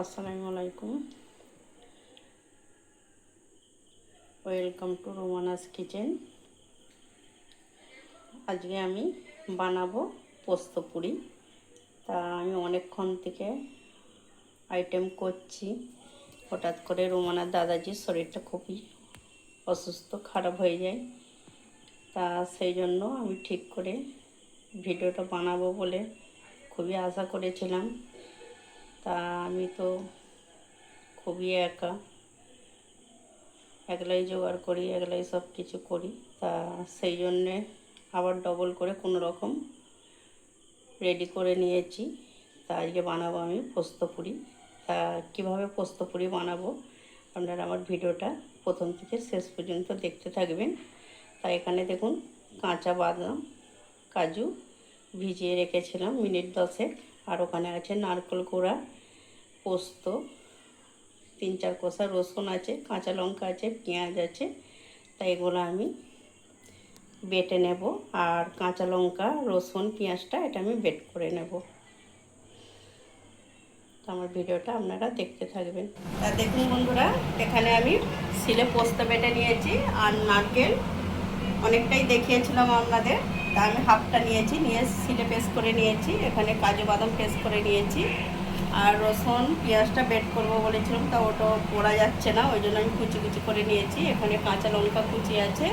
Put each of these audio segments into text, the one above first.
আসসালামু আলাইকুম, welcome to রোমানাস kitchen. আজকে আমি বানাবো পোস্ত পুরি। তা আমি অনেকক্ষণ থেকে আইটেম করছি। হঠাৎ করে রোমানার দাদাজির শরীরটা খুবই অসুস্থ, খারাপ হয়ে যায়। তা সেই জন্য আমি ঠিক করে ভিডিওটা বানাবো বলে খুবই আশা করেছিলাম। তা আমি তো খুবই একলাই জোগাড় করি, একলাই সব কিছু করি। তা সেই জন্যে আবার ডবল করে কোনো রকম রেডি করে নিয়েছি। তা আজকে বানাবো আমি পোস্ত পুরি। তা কীভাবে পোস্ত পুরি বানাবো আপনারা আমার ভিডিওটা প্রথম থেকে শেষ পর্যন্ত দেখতে থাকবেন। তা এখানে দেখুন কাঁচা বাদাম, কাজু ভিজিয়ে রেখেছিলাম মিনিট 10। আর ওখানে আছে নারকেল কোড়া, পোস্ত, 3-4 কোষা রসুন আছে, কাঁচা লঙ্কা আছে, পেঁয়াজ আছে। তাই এগুলো আমি বেটে নেব। আর কাঁচা লঙ্কা, রসুন, পেঁয়াজটা এটা আমি বেট করে নেব। তো আমার ভিডিওটা আপনারা দেখতে থাকবেন। তা দেখুন বন্ধুরা, এখানে আমি শিলে পোস্ত বেটে নিয়েছি। আর নারকেল অনেকটাই দেখিয়েছিলাম আপনাদের, তা আমি হাফটা নিয়েছি, নিয়ে শিলে পেস্ট করে নিয়েছি। এখানে কাজু বাদাম পেস্ট করে নিয়েছি। আর রসুন পেঁয়াজটা বেট করবো বলেছিলাম, তা ওটা পোড়া যাচ্ছে না, ওই জন্য আমি কুচি কুচি করে নিয়েছি। এখানে কাঁচা লঙ্কা কুচি আছে,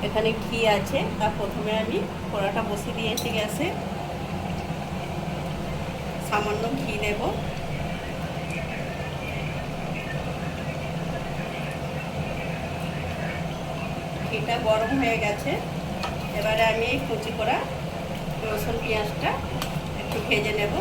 এখানে ঘি আছে। তা প্রথমে আমি কড়াটা বসিয়ে দিয়েছি গ্যাসে, সামান্য ঘি দেব। ঘিটা গরম হয়ে গেছে, এবারে আমি এই কুচি করা রসুন পেঁয়াজটা একটু ভেজে নেব।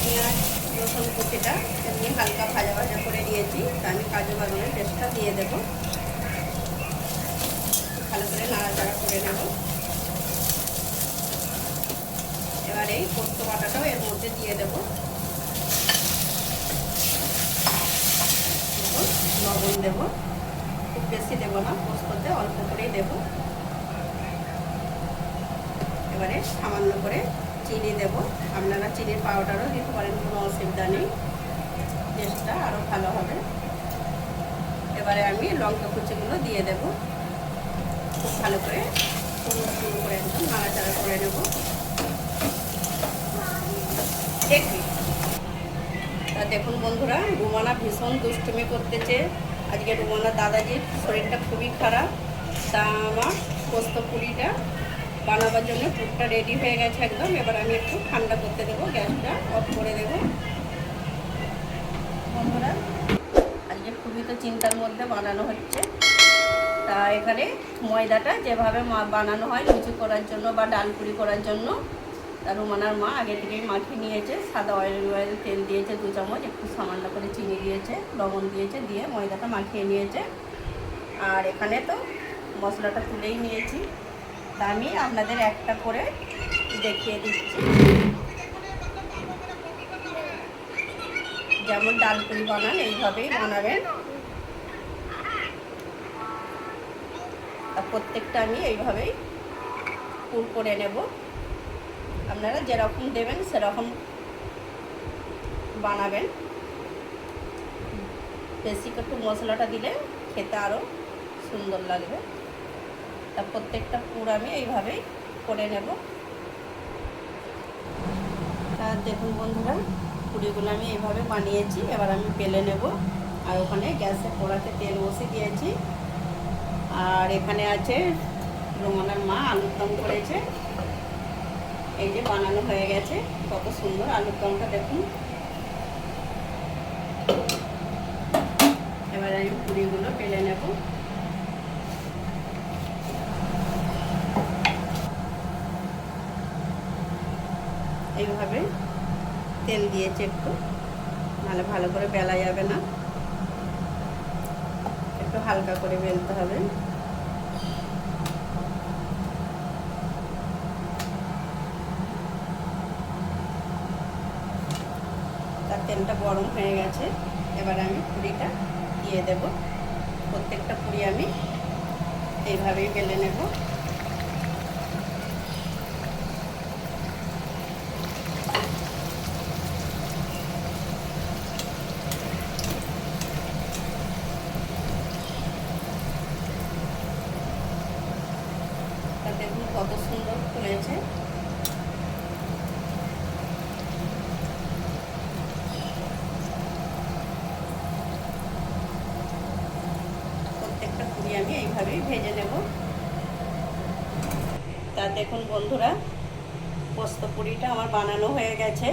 পেঁয়াজ রসুন কুচিটা এমনি হালকা ভাজা ভাজা করে নিয়েছি। তা আমি কাজু বাদামের পেস্টটা দিয়ে দেব, ভালো করে নাড়াচাড়া করে নেব। এবার এই পোস্ত বাটাটাও এর মধ্যে দিয়ে দেব। লবণ দেব, খুব বেশি দেব না, পোস্ততে অল্প করেই দেব। এবারে সামান্য করে চিনি দেব। আপনারা চিনির পাউডারও দিতে পারেন, কোনো অসুবিধা নেই, টেস্টটা আরও ভালো হবে। এবারে আমি লঙ্কা কুচিগুলো দিয়ে দেব, খুব ভালো করে পুরো করে একদম নাড়াচাড়া করে নেব। তা দেখুন বন্ধুরা, রুমানা ভীষণ দুষ্টুমি করতেছে। আজকে রুমানার দাদাজির শরীরটা খুবই খারাপ। তা আমার পোস্ত পুরিটা বানাবার জন্য পুরটা রেডি হয়ে গেছে একদম। এবার আমি একটু ঠান্ডা করতে দেবো, গ্যাসটা অফ করে দেব। বন্ধুরা, আজকে খুবই তো চিন্তার মধ্যে বানানো হচ্ছে। তা এখানে ময়দাটা যেভাবে বানানো হয় লুচি করার জন্য বা ডালপুরি করার জন্য, তা রুমানার মা আগে থেকেই মাখিয়ে নিয়েছে। সাদা অয়েল তেল দিয়েছে 2 চামচ, একটু সামান্য করে চিনি দিয়েছে, লবণ দিয়েছে, দিয়ে ময়দাটা মাখিয়ে নিয়েছে। আর এখানে তো মশলাটা তুলেই নিয়েছি। তা আমি আপনাদের একটা করে দেখিয়ে দিচ্ছি। যেমন ডালপুরি বানান এইভাবেই বানাবেন। আর প্রত্যেকটা আমি এইভাবেই পুর করে নেব। আপনারা যেরকম দেবেন সেরকম বানাবেন। বেশি একটু মশলাটা দিলে খেতে আরও সুন্দর লাগবে। তা প্রত্যেকটা পুর আমি এইভাবেই করে নেব। তা দেখুন বন্ধুরা, পুরিগুলো আমি এইভাবে বানিয়েছি। এবার আমি বেলে নেব। আর ওখানে গ্যাসে কড়াতে তেল বসিয়ে দিয়েছি। আর এখানে আছে রুমানার মা আলুর দম করেছে, এই যে বানানো হয়ে গেছে। কত সুন্দর আলুর দমটা দেখুন। এবার আমি পুরিগুলো বেলে নেব। এইভাবে তেল দিয়েছে একটু, নাহলে ভালো করে বেলা যাবে না, একটু হালকা করে বেলতে হবে। তার তেলটা গরম হয়ে গেছে, এবার আমি পুরিটা দিয়ে দেব। প্রত্যেকটা পুরি আমি এইভাবেই বেলে নেব। দেখুন কত সুন্দর ফুলেছে। প্রত্যেকটা পুরি আমি এইভাবেই ভেজে নেব। তা দেখুন বন্ধুরা, পোস্ত পুরিটা আমার বানানো হয়ে গেছে।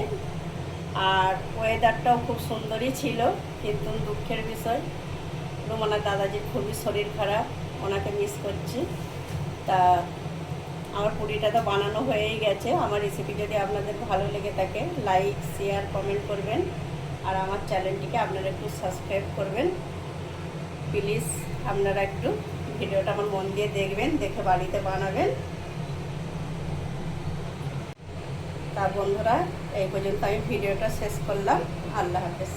আর ওয়েদারটাও খুব সুন্দরই ছিল, কিন্তু দুঃখের বিষয় রুমানার দাদাজির খুবই শরীর খারাপ, ওনাকে মিস করছি। তা আমার পুরিটা তো বানানো হয়েই গেছে। আমার রেসিপি যদি আপনাদের ভালো লেগে থাকে, লাইক শেয়ার কমেন্ট করবেন। আর আমার চ্যানেলটিকে আপনারা একটু সাবস্ক্রাইব করবেন প্লিজ। আপনারা একটু ভিডিওটা আমার মন দিয়ে দেখবেন, দেখে বাড়িতে বানাবেন। তা বন্ধুরা, এই পর্যন্ত আমি ভিডিওটা শেষ করলাম। আল্লাহ হাফেজ।